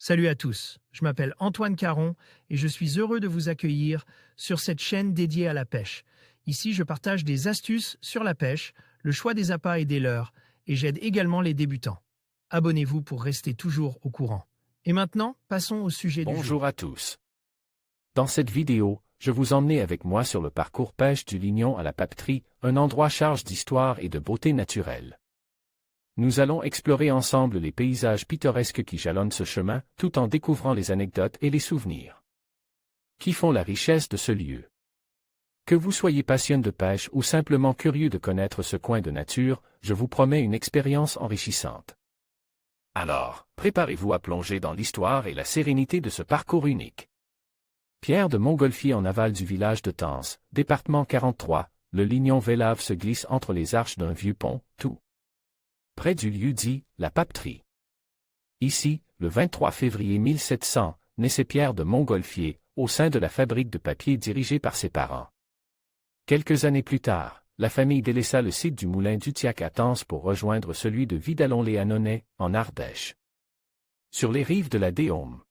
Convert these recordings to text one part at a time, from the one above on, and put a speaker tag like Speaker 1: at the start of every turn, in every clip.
Speaker 1: Salut à tous, je m'appelle Antoine Caron et je suis heureux de vous accueillir sur cette chaîne dédiée à la pêche. Ici, je partage des astuces sur la pêche, le choix des appâts et des leurres, et j'aide également les débutants. Abonnez-vous pour rester toujours au courant. Et maintenant, passons au sujet du jour.
Speaker 2: Bonjour à tous. Dans cette vidéo, je vous emmène avec moi sur le parcours pêche du Lignon à la Papeterie, un endroit chargé d'histoire et de beauté naturelle. Nous allons explorer ensemble les paysages pittoresques qui jalonnent ce chemin, tout en découvrant les anecdotes et les souvenirs qui font la richesse de ce lieu. Que vous soyez passionné de pêche ou simplement curieux de connaître ce coin de nature, je vous promets une expérience enrichissante. Alors, préparez-vous à plonger dans l'histoire et la sérénité de ce parcours unique. Pierre de Montgolfier en aval du village de Tence, département 43, le Lignon-Vélave se glisse entre les arches d'un vieux pont, tout près du lieu dit la Papeterie. Ici, le 23 février 1700, naissait Pierre de Montgolfier, au sein de la fabrique de papier dirigée par ses parents. Quelques années plus tard, la famille délaissa le site du moulin d'Utiac à Tence pour rejoindre celui de Vidalon-les-Annonais, en Ardèche, sur les rives de la Déôme.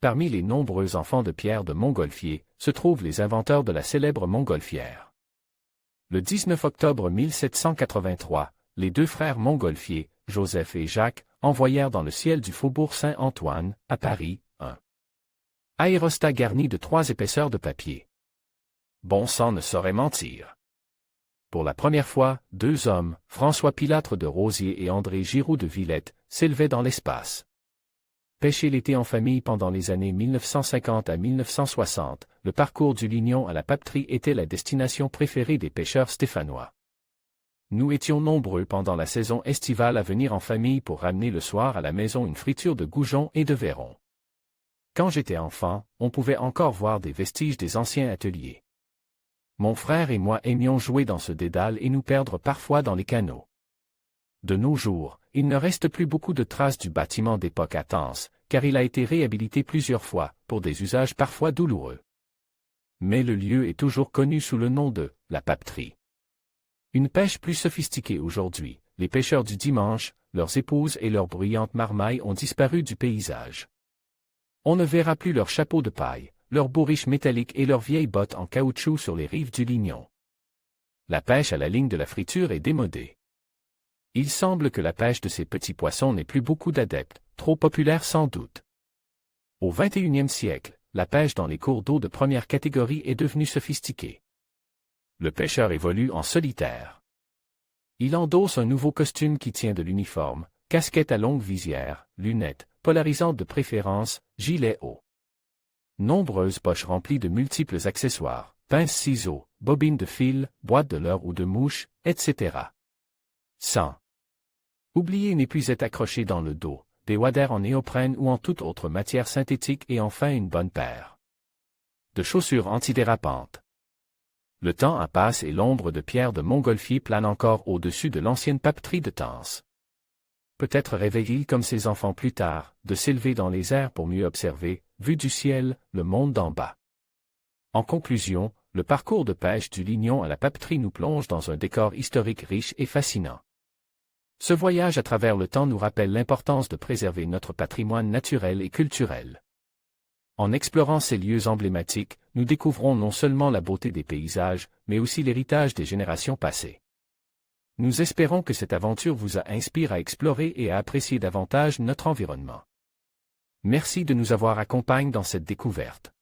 Speaker 2: Parmi les nombreux enfants de Pierre de Montgolfier, se trouvent les inventeurs de la célèbre montgolfière. Le 19 octobre 1783, les deux frères Montgolfier, Joseph et Jacques, envoyèrent dans le ciel du faubourg Saint-Antoine, à Paris, un aérostat garni de 3 épaisseurs de papier. Bon sang ne saurait mentir. Pour la première fois, 2 hommes, François Pilâtre de Rosiers et André Giroux de Villette, s'élevaient dans l'espace. Pêcher l'été en famille pendant les années 1950 à 1960, le parcours du Lignon à la Papeterie était la destination préférée des pêcheurs stéphanois. Nous étions nombreux pendant la saison estivale à venir en famille pour ramener le soir à la maison une friture de goujon et de vairons. Quand j'étais enfant, on pouvait encore voir des vestiges des anciens ateliers. Mon frère et moi aimions jouer dans ce dédale et nous perdre parfois dans les canaux. De nos jours, il ne reste plus beaucoup de traces du bâtiment d'époque à Tence, car il a été réhabilité plusieurs fois, pour des usages parfois douloureux. Mais le lieu est toujours connu sous le nom de la Papeterie. Une pêche plus sophistiquée aujourd'hui, les pêcheurs du dimanche, leurs épouses et leurs bruyantes marmailles ont disparu du paysage. On ne verra plus leurs chapeaux de paille, leurs bourriches métalliques et leurs vieilles bottes en caoutchouc sur les rives du Lignon. La pêche à la ligne de la friture est démodée. Il semble que la pêche de ces petits poissons n'ait plus beaucoup d'adeptes, trop populaire sans doute. Au XXIe siècle, la pêche dans les cours d'eau de première catégorie est devenue sophistiquée. Le pêcheur évolue en solitaire. Il endosse un nouveau costume qui tient de l'uniforme, casquette à longue visière, lunettes, polarisantes de préférence, gilet haut. Nombreuses poches remplies de multiples accessoires, pinces-ciseaux, bobines de fil, boîtes de leurre ou de mouches, etc. Sans oublier une épuisette accrochée dans le dos, des waders en néoprène ou en toute autre matière synthétique et enfin une bonne paire de chaussures antidérapantes. Le temps passe et l'ombre de Pierre de Montgolfier plane encore au-dessus de l'ancienne papeterie de Tence. Peut-être rêvait-il comme ses enfants plus tard, de s'élever dans les airs pour mieux observer, vu du ciel, le monde d'en bas. En conclusion, le parcours de pêche du Lignon à la Papeterie nous plonge dans un décor historique riche et fascinant. Ce voyage à travers le temps nous rappelle l'importance de préserver notre patrimoine naturel et culturel. En explorant ces lieux emblématiques, nous découvrons non seulement la beauté des paysages, mais aussi l'héritage des générations passées. Nous espérons que cette aventure vous a inspiré à explorer et à apprécier davantage notre environnement. Merci de nous avoir accompagnés dans cette découverte.